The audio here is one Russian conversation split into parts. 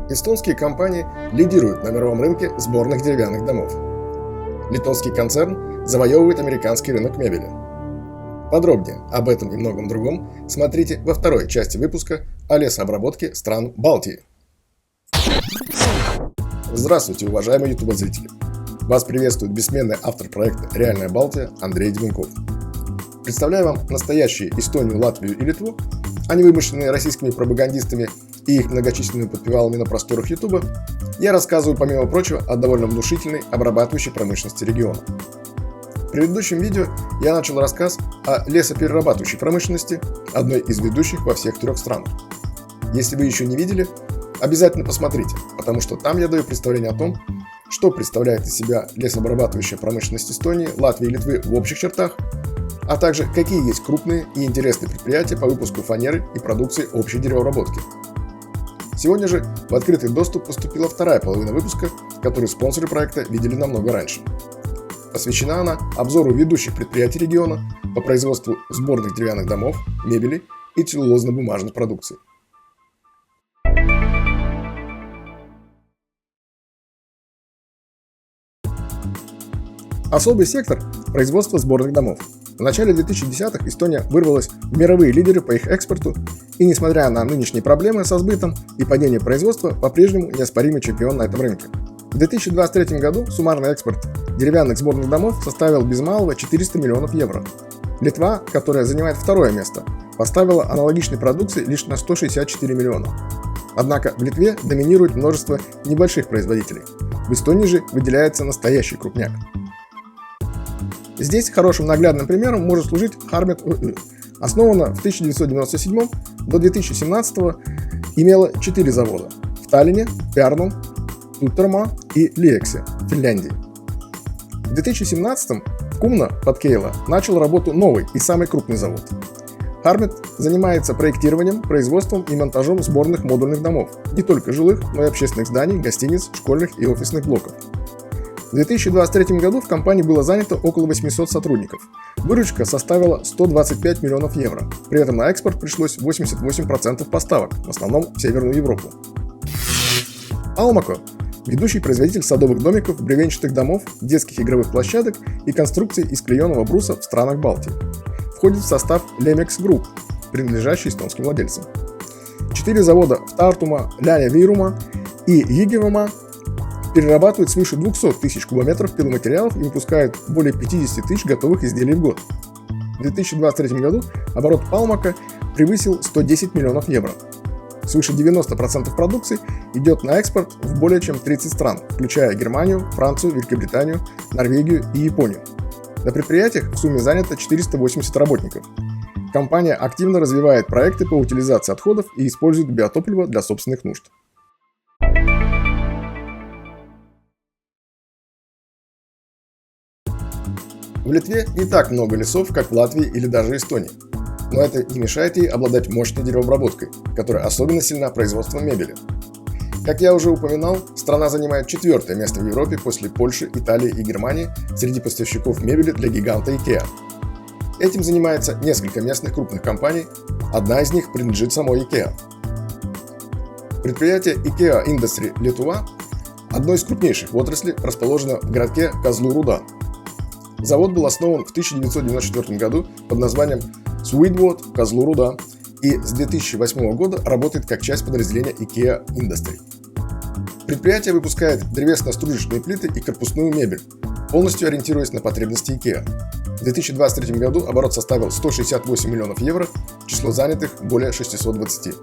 Эстонские компании лидируют на мировом рынке сборных деревянных домов. Литовский концерн завоевывает американский рынок мебели. Подробнее об этом и многом другом смотрите во второй части выпуска о лесообработке стран Балтии. Здравствуйте, уважаемые ютуб-зрители! Вас приветствует бессменный автор проекта «Реальная Балтия» Андрей Деменков. Представляю вам настоящие Эстонию, Латвию и Литву, а не вымышленные российскими пропагандистами и их многочисленными подпевалами на просторах Ютуба, я рассказываю, помимо прочего, о довольно внушительной обрабатывающей промышленности региона. В предыдущем видео я начал рассказ о лесоперерабатывающей промышленности, одной из ведущих во всех трех странах. Если вы еще не видели, обязательно посмотрите, потому что там я даю представление о том, что представляет из себя лесообрабатывающая промышленность Эстонии, Латвии и Литвы в общих чертах, а также какие есть крупные и интересные предприятия по выпуску фанеры и продукции общей деревообработки. Сегодня же в открытый доступ поступила вторая половина выпуска, которую спонсоры проекта видели намного раньше. Посвящена она обзору ведущих предприятий региона по производству сборных деревянных домов, мебели и целлюлозно-бумажной продукции. Особый сектор – производство сборных домов. В начале 2010-х Эстония вырвалась в мировые лидеры по их экспорту, и несмотря на нынешние проблемы со сбытом и падение производства, по-прежнему неоспоримый чемпион на этом рынке. В 2023 году суммарный экспорт деревянных сборных домов составил без малого 400 миллионов евро. Литва, которая занимает второе место, поставила аналогичной продукции лишь на 164 миллиона. Однако в Литве доминирует множество небольших производителей. В Эстонии же выделяется настоящий крупняк. Здесь хорошим наглядным примером может служить Harmet ОЮ. Основана в 1997 до 2017 имела 4 завода в Таллине, Пярну, Туттерма и Лиексе, Финляндии. В 2017 в Кумно под Кейла начал работу новый и самый крупный завод. Harmet занимается проектированием, производством и монтажом сборных модульных домов, не только жилых, но и общественных зданий, гостиниц, школьных и офисных блоков. В 2023 году в компании было занято около 800 сотрудников. Выручка составила 125 миллионов евро. При этом на экспорт пришлось 88% поставок, в основном в Северную Европу. Almaco – ведущий производитель садовых домиков, бревенчатых домов, детских игровых площадок и конструкций из клееного бруса в странах Балтии. Входит в состав Lemex Group, принадлежащий эстонским владельцам. 4 завода в Тартума, Ляне Вирума и Игевама перерабатывают свыше 200 тысяч кубометров пиломатериалов и выпускают более 50 тысяч готовых изделий в год. В 2023 году оборот Almaco превысил 110 миллионов евро. Свыше 90% продукции идет на экспорт в более чем 30 стран, включая Германию, Францию, Великобританию, Норвегию и Японию. На предприятиях в сумме занято 480 работников. Компания активно развивает проекты по утилизации отходов и использует биотопливо для собственных нужд. В Литве не так много лесов, как в Латвии или даже Эстонии, но это не мешает ей обладать мощной деревообработкой, которая особенно сильна производством мебели. Как я уже упоминал, страна занимает 4-е место в Европе после Польши, Италии и Германии среди поставщиков мебели для гиганта IKEA. Этим занимается несколько местных крупных компаний, одна из них принадлежит самой IKEA. Предприятие IKEA Industry Lietuva, одно из крупнейших в отрасли, расположено в городке Козлу-Руда. Завод был основан в 1994 году под названием Suidvod Козлу-Руда и с 2008 года работает как часть подразделения IKEA Industry. Предприятие выпускает древесно-стружечные плиты и корпусную мебель, полностью ориентируясь на потребности IKEA. В 2023 году оборот составил 168 миллионов евро, число занятых более 620.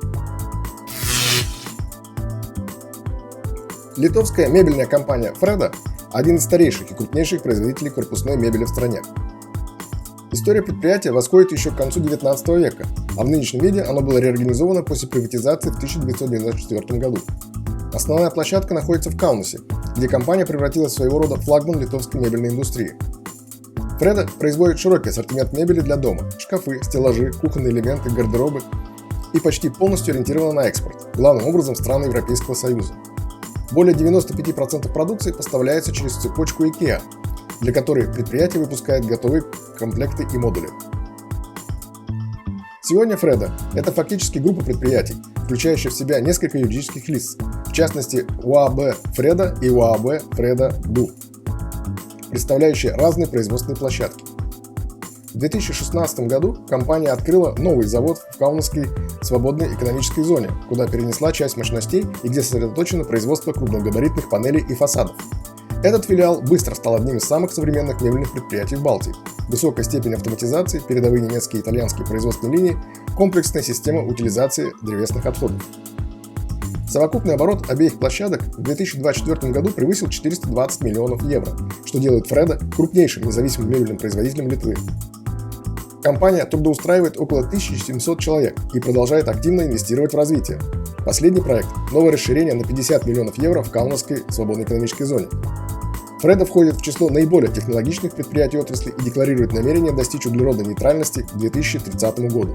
Литовская мебельная компания Freda – один из старейших и крупнейших производителей корпусной мебели в стране. История предприятия восходит еще к концу 19 века, а в нынешнем виде оно было реорганизовано после приватизации в 1994 году. Основная площадка находится в Каунасе, где компания превратилась в своего рода флагман литовской мебельной индустрии. Freda производит широкий ассортимент мебели для дома – шкафы, стеллажи, кухонные элементы, гардеробы и почти полностью ориентирована на экспорт, главным образом в страны Европейского Союза. Более 95% продукции поставляется через цепочку IKEA, для которой предприятие выпускает готовые комплекты и модули. Сегодня Freda – это фактически группа предприятий, включающая в себя несколько юридических лиц, в частности ОАБ «Фреда» и ОАБ «Фреда ДУ», представляющие разные производственные площадки. В 2016 году компания открыла новый завод в Каунасской свободной экономической зоне, куда перенесла часть мощностей и где сосредоточено производство крупногабаритных панелей и фасадов. Этот филиал быстро стал одним из самых современных мебельных предприятий в Балтии. Высокая степень автоматизации, передовые немецкие и итальянские производственные линии, комплексная система утилизации древесных отходов. Совокупный оборот обеих площадок в 2024 году превысил 420 миллионов евро, что делает Фреда крупнейшим независимым мебельным производителем Литвы. Компания трудоустраивает около 1700 человек и продолжает активно инвестировать в развитие. Последний проект – новое расширение на 50 миллионов евро в Каунасской свободной экономической зоне. Фреда входит в число наиболее технологичных предприятий отрасли и декларирует намерение достичь углеродной нейтральности к 2030 году.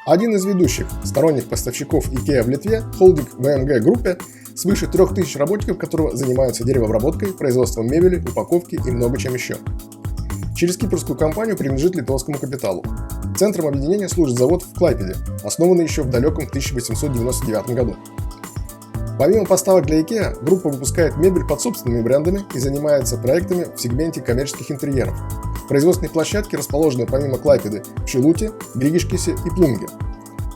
Один из ведущих сторонних поставщиков IKEA в Литве, холдинг VMG Группе, свыше 3000 работников, которого занимаются деревообработкой, производством мебели, упаковки и много чем еще. Через кипрскую компанию принадлежит литовскому капиталу. Центром объединения служит завод в Клайпеде, основанный еще в далеком 1899 году. Помимо поставок для IKEA, группа выпускает мебель под собственными брендами и занимается проектами в сегменте коммерческих интерьеров. Производственные площадки расположены помимо Клайпеды в Шилуте, Григишкисе и Плунге.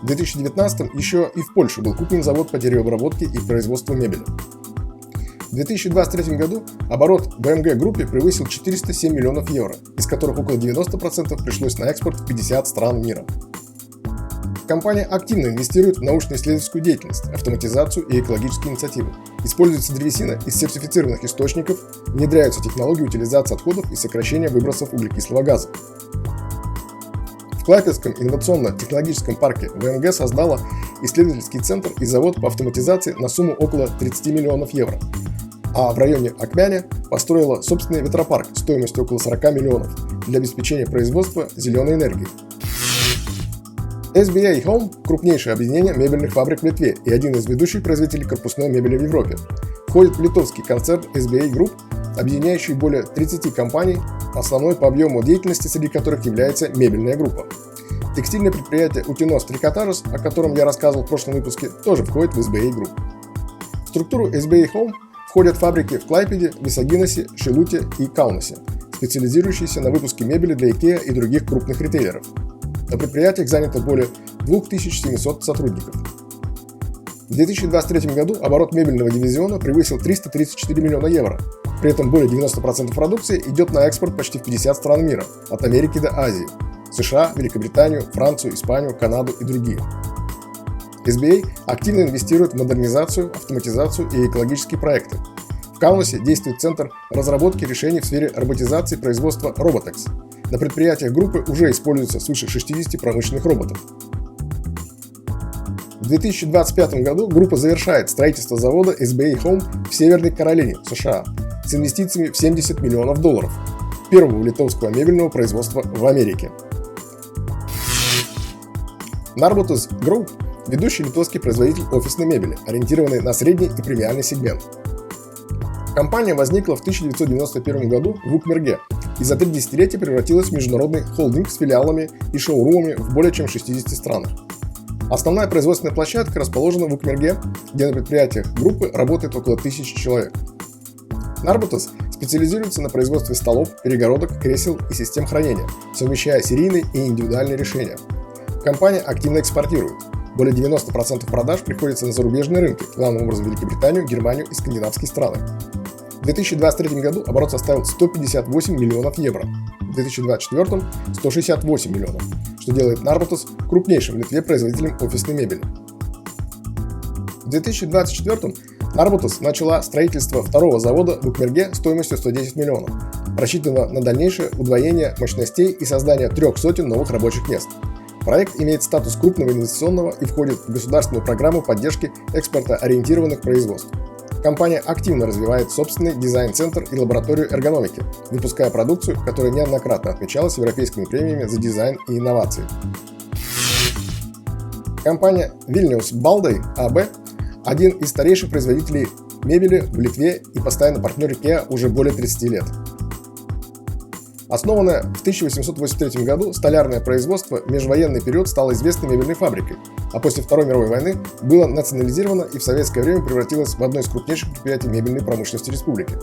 В 2019 еще и в Польше был куплен завод по деревообработке и производству мебели. В 2023 году оборот VMG группе превысил 407 миллионов евро, из которых около 90% пришлось на экспорт в 50 стран мира. Компания активно инвестирует в научно-исследовательскую деятельность, автоматизацию и экологические инициативы. Используется древесина из сертифицированных источников, внедряются технологии утилизации отходов и сокращения выбросов углекислого газа. В Клайпедском инновационно-технологическом парке VMG создала исследовательский центр и завод по автоматизации на сумму около 30 миллионов евро, а в районе Акмяне построила собственный ветропарк стоимостью около 40 миллионов для обеспечения производства зеленой энергии. SBA Home – крупнейшее объединение мебельных фабрик в Литве и один из ведущих производителей корпусной мебели в Европе. Входит в литовский концерн SBA Group, объединяющий более 30 компаний, основной по объему деятельности среди которых является мебельная группа. Текстильное предприятие Utenos Trikotažas, о котором я рассказывал в прошлом выпуске, тоже входит в SBA Group. В структуру SBA Home входят фабрики в Клайпеде, Висагинасе, Шилуте и Каунасе, специализирующиеся на выпуске мебели для IKEA и других крупных ритейлеров. На предприятиях занято более 2700 сотрудников. В 2023 году оборот мебельного дивизиона превысил 334 миллиона евро. При этом более 90% продукции идет на экспорт почти в 50 стран мира, от Америки до Азии, США, Великобританию, Францию, Испанию, Канаду и другие. SBA активно инвестирует в модернизацию, автоматизацию и экологические проекты. В Каунасе действует центр разработки решений в сфере роботизации производства Robotex. На предприятиях группы уже используется свыше 60 промышленных роботов. В 2025 году группа завершает строительство завода SBA Home в Северной Каролине, США, с инвестициями в 70 миллионов долларов, первого литовского мебельного производства в Америке. Narbutas Group – ведущий литовский производитель офисной мебели, ориентированный на средний и премиальный сегмент. Компания возникла в 1991 году в Укмерге и за 3 десятилетия превратилась в международный холдинг с филиалами и шоурумами в более чем 60 странах. Основная производственная площадка расположена в Укмерге, где на предприятиях группы работает около 1000 человек. Narbutas специализируется на производстве столов, перегородок, кресел и систем хранения, совмещая серийные и индивидуальные решения. Компания активно экспортирует. Более 90% продаж приходится на зарубежные рынки, главным образом Великобританию, Германию и скандинавские страны. В 2023 году оборот составил 158 миллионов евро, в 2024 – 168 миллионов, что делает Narbutas крупнейшим в Литве производителем офисной мебели. В 2024 Narbutas начала строительство второго завода в Укмерге стоимостью 110 миллионов, рассчитанного на дальнейшее удвоение мощностей и создание 300 новых рабочих мест. Проект имеет статус крупного инвестиционного и входит в государственную программу поддержки экспортоориентированных производств. Компания активно развивает собственный дизайн-центр и лабораторию эргономики, выпуская продукцию, которая неоднократно отмечалась европейскими премиями за дизайн и инновации. Компания Vilnius Baldai AB – один из старейших производителей мебели в Литве и постоянный партнер IKEA уже более 30 лет. Основанное в 1883 году столярное производство в межвоенный период стало известной мебельной фабрикой, а после Второй мировой войны было национализировано и в советское время превратилось в одно из крупнейших предприятий мебельной промышленности республики.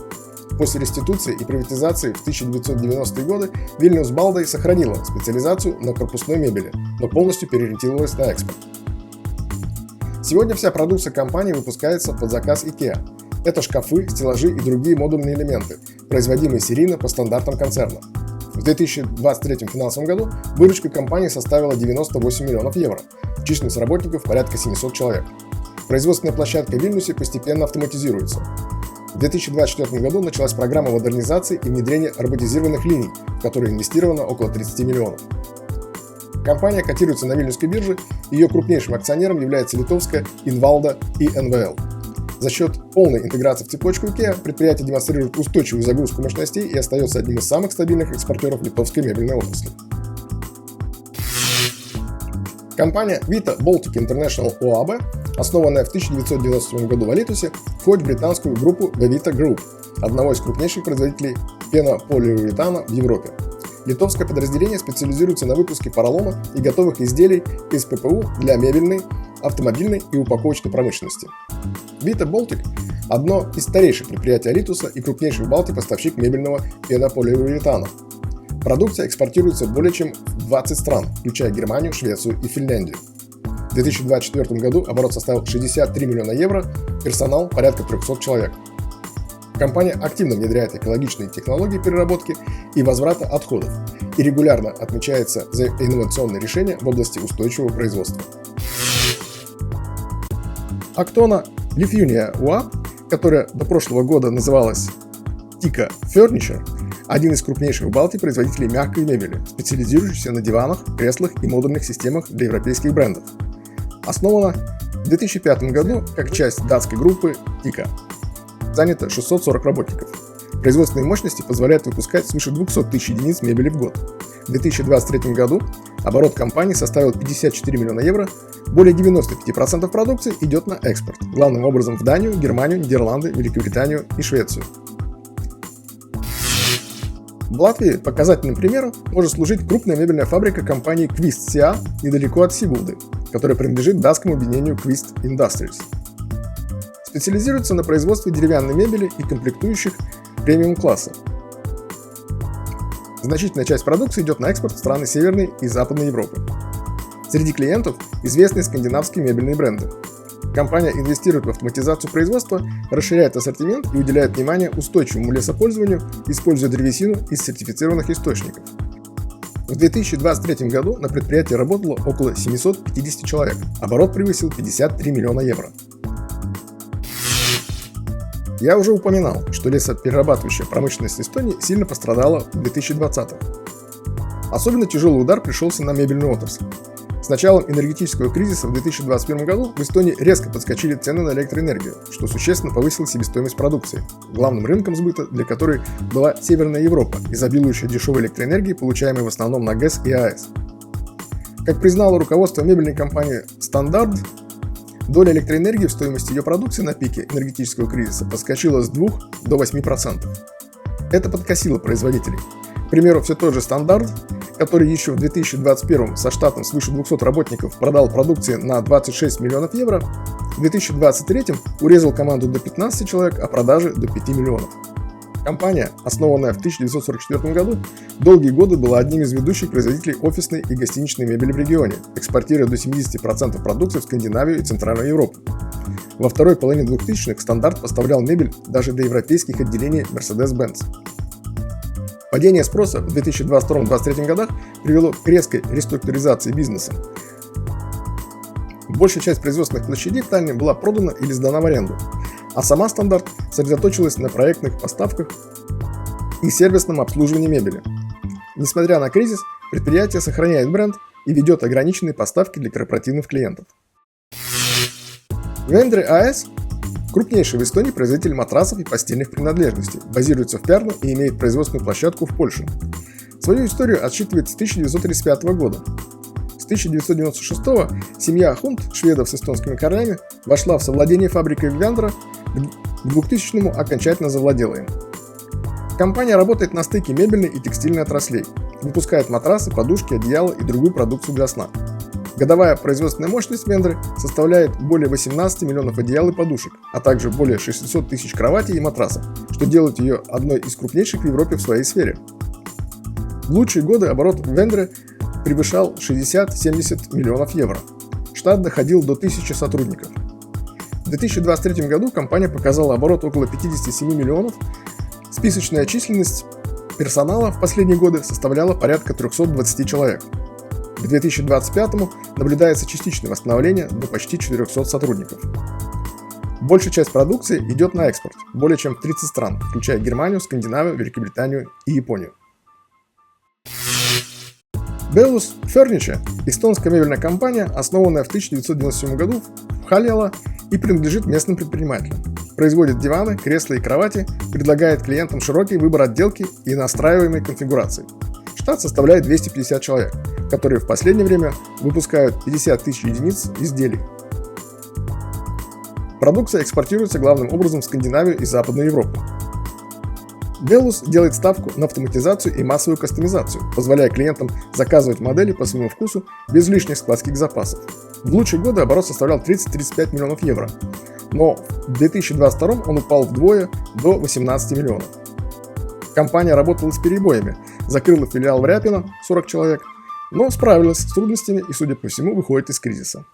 После реституции и приватизации в 1990-е годы Вильнюс Балдей сохранила специализацию на корпусной мебели, но полностью переориентировалась на экспорт. Сегодня вся продукция компании выпускается под заказ IKEA. Это шкафы, стеллажи и другие модульные элементы, производимые серийно по стандартам концерна. В 2023 финансовом году выручка компании составила 98 миллионов евро, численность работников порядка 700 человек. Производственная площадка в Вильнюсе постепенно автоматизируется. В 2024 году началась программа модернизации и внедрения роботизированных линий, в которые инвестировано около 30 миллионов. Компания котируется на Вильнюсской бирже, ее крупнейшим акционером является литовская Инвалда и НВЛ. За счет полной интеграции в цепочку IKEA предприятие демонстрирует устойчивую загрузку мощностей и остается одним из самых стабильных экспортеров литовской мебельной отрасли. Компания Vita Baltic International OAB, основанная в 1997 году в Алитусе, входит в британскую группу The Vita Group, одного из крупнейших производителей пенополиуретана в Европе. Литовское подразделение специализируется на выпуске поролона и готовых изделий из ППУ для мебельной, автомобильной и упаковочной промышленности. Vita Baltic – одно из старейших предприятий Алитуса и крупнейший в Балтии поставщик мебельного пенополиуретана. Продукция экспортируется более чем в 20 стран, включая Германию, Швецию и Финляндию. В 2024 году оборот составил 63 миллиона евро, персонал порядка 300 человек. Компания активно внедряет экологичные технологии переработки и возврата отходов и регулярно отмечается за инновационные решения в области устойчивого производства. Actona Lithuania UAB, которая до прошлого года называлась Tikka Furniture, один из крупнейших в Балтии производителей мягкой мебели, специализирующийся на диванах, креслах и модульных системах для европейских брендов. Основана в 2005 году как часть датской группы Tikka. Занято 640 работников. Производственные мощности позволяют выпускать свыше 200 тысяч единиц мебели в год. В 2023 году оборот компании составил 54 миллиона евро, более 95% продукции идет на экспорт, главным образом в Данию, Германию, Нидерланды, Великобританию и Швецию. В Латвии показательным примером может служить крупная мебельная фабрика компании Quist CA недалеко от Сигулды, которая принадлежит датскому объединению Quist Industries. Специализируется на производстве деревянной мебели и комплектующих премиум-класса. Значительная часть продукции идет на экспорт в страны Северной и Западной Европы. Среди клиентов известные скандинавские мебельные бренды. Компания инвестирует в автоматизацию производства, расширяет ассортимент и уделяет внимание устойчивому лесопользованию, используя древесину из сертифицированных источников. В 2023 году на предприятии работало около 750 человек, оборот превысил 53 миллиона евро. Я уже упоминал, что лесоперерабатывающая промышленность Эстонии сильно пострадала в 2020-м. Особенно тяжелый удар пришелся на мебельную отрасль. С началом энергетического кризиса в 2021 году в Эстонии резко подскочили цены на электроэнергию, что существенно повысило себестоимость продукции, главным рынком сбыта для которой была Северная Европа, изобилующая дешевой электроэнергией, получаемой в основном на ГЭС и АЭС. Как признало руководство мебельной компании Standard, доля электроэнергии в стоимости ее продукции на пике энергетического кризиса подскочила с 2 до 8%. Это подкосило производителей. К примеру, все тот же Standard, который еще в 2021 со штатом свыше 200 работников продал продукции на 26 миллионов евро, в 2023 урезал команду до 15 человек, а продажи до 5 миллионов. Компания, основанная в 1944 году, долгие годы была одним из ведущих производителей офисной и гостиничной мебели в регионе, экспортируя до 70% продукции в Скандинавию и Центральную Европу. Во второй половине 2000-х Стандарт поставлял мебель даже до европейских отделений Mercedes-Benz. Падение спроса в 2022-2023 годах привело к резкой реструктуризации бизнеса. Большая часть производственных площадей в Таллине была продана или сдана в аренду, а сама Стандарт сосредоточилась на проектных поставках и сервисном обслуживании мебели. Несмотря на кризис, предприятие сохраняет бренд и ведет ограниченные поставки для корпоративных клиентов. Вендре АС – крупнейший в Эстонии производитель матрасов и постельных принадлежностей, базируется в Пярну и имеет производственную площадку в Польше. Свою историю отсчитывает с 1935 года. С 1996 семья Хунд, шведов с эстонскими корнями, вошла в совладение фабрикой Вендра, к 2000-му окончательно завладела им. Компания работает на стыке мебельной и текстильной отраслей, выпускает матрасы, подушки, одеяла и другую продукцию для сна. Годовая производственная мощность Вендры составляет более 18 миллионов одеял и подушек, а также более 600 тысяч кроватей и матрасов, что делает ее одной из крупнейших в Европе в своей сфере. В лучшие годы оборот Вендры превышал 60-70 миллионов евро. Штат доходил до 1000 сотрудников. В 2023 году компания показала оборот около 57 миллионов. Списочная численность персонала в последние годы составляла порядка 320 человек. К 2025 наблюдается частичное восстановление до почти 400 сотрудников. Большая часть продукции идет на экспорт, более чем в 30 стран, включая Германию, Скандинавию, Великобританию и Японию. Bellus Furniture – эстонская мебельная компания, основанная в 1997 году в Халляла и принадлежит местным предпринимателям. Производит диваны, кресла и кровати, предлагает клиентам широкий выбор отделки и настраиваемой конфигурации. Штат составляет 250 человек, которые в последнее время выпускают 50 тысяч единиц изделий. Продукция экспортируется главным образом в Скандинавию и Западную Европу. Bellus делает ставку на автоматизацию и массовую кастомизацию, позволяя клиентам заказывать модели по своему вкусу без лишних складских запасов. В лучшие годы оборот составлял 30-35 миллионов евро, но в 2022 он упал вдвое до 18 миллионов. Компания работала с перебоями, закрыла филиал в Ряпино, 40 человек, но справилась с трудностями и, судя по всему, выходит из кризиса.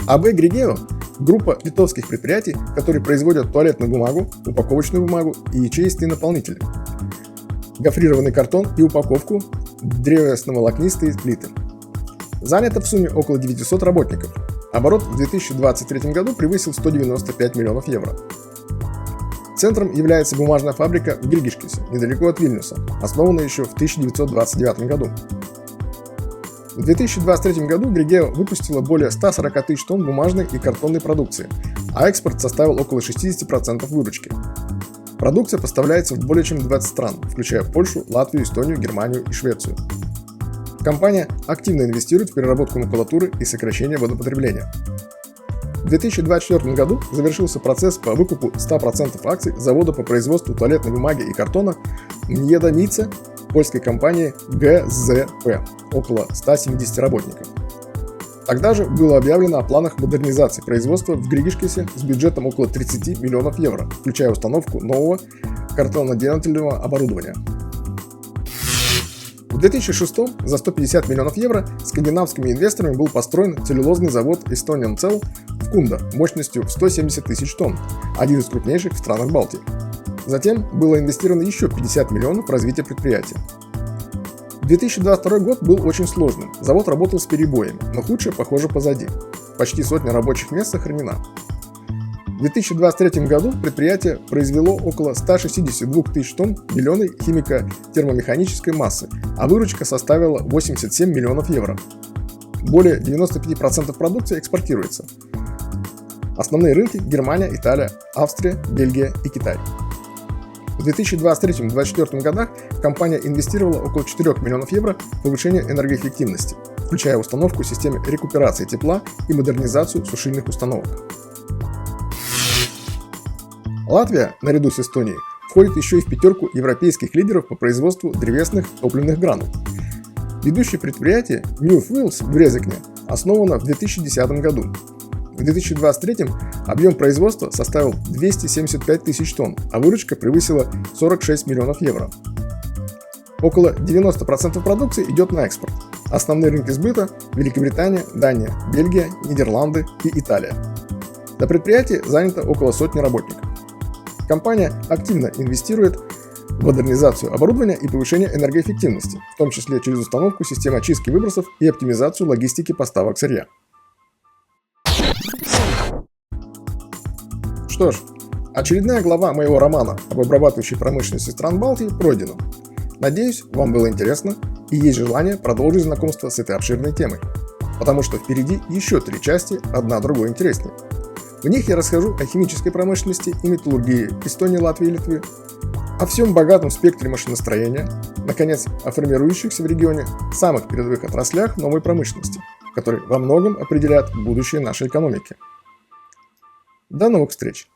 АБ Grigeo – группа литовских предприятий, которые производят туалетную бумагу, упаковочную бумагу и ячеистые наполнители, гофрированный картон и упаковку, древесно-волокнистые плиты. Занято в сумме около 900 работников. Оборот в 2023 году превысил 195 миллионов евро. Центром является бумажная фабрика в Григишкесе, недалеко от Вильнюса, основанная еще в 1929 году. В 2023 году Grigeo выпустила более 140 тысяч тонн бумажной и картонной продукции, а экспорт составил около 60% выручки. Продукция поставляется в более чем 20 стран, включая Польшу, Латвию, Эстонию, Германию и Швецию. Компания активно инвестирует в переработку макулатуры и сокращение водопотребления. В 2024 году завершился процесс по выкупу 100% акций завода по производству туалетной бумаги и картона Mniedamice польской компании ГЗП, около 170 работников. Тогда же было объявлено о планах модернизации производства в Григишкесе с бюджетом около 30 миллионов евро, включая установку нового картоноделательного оборудования. В 2006 за 150 миллионов евро скандинавскими инвесторами был построен целлюлозный завод Estonian Cell в Кунда мощностью в 170 тысяч тонн, один из крупнейших в странах Балтии. Затем было инвестировано еще 50 миллионов в развитие предприятия. 2022 год был очень сложным, завод работал с перебоями, но худшее, похоже, позади. Почти сотня рабочих мест сохранена. В 2023 году предприятие произвело около 162 тысяч тонн беленой химико-термомеханической массы, а выручка составила 87 миллионов евро. Более 95% продукции экспортируется. Основные рынки – Германия, Италия, Австрия, Бельгия и Китай. В 2023-2024 годах компания инвестировала около 4 миллионов евро в повышение энергоэффективности, включая установку системы рекуперации тепла и модернизацию сушильных установок. Латвия, наряду с Эстонией, входит еще и в пятерку европейских лидеров по производству древесных топливных гранул. Ведущее предприятие New Fuels в Резекне основано в 2010 году. В 2023 объем производства составил 275 тысяч тонн, а выручка превысила 46 миллионов евро. Около 90% продукции идет на экспорт. Основные рынки сбыта – Великобритания, Дания, Бельгия, Нидерланды и Италия. На предприятии занято около сотни работников. Компания активно инвестирует в модернизацию оборудования и повышение энергоэффективности, в том числе через установку систем очистки выбросов и оптимизацию логистики поставок сырья. Что ж, очередная глава моего романа об обрабатывающей промышленности стран Балтии пройдена. Надеюсь, вам было интересно и есть желание продолжить знакомство с этой обширной темой, потому что впереди еще 3 части, одна другой интереснее. В них я расскажу о химической промышленности и металлургии Эстонии, Латвии и Литвы, о всем богатом спектре машиностроения, наконец, о формирующихся в регионе самых передовых отраслях новой промышленности. которые во многом определят будущее нашей экономики. До новых встреч!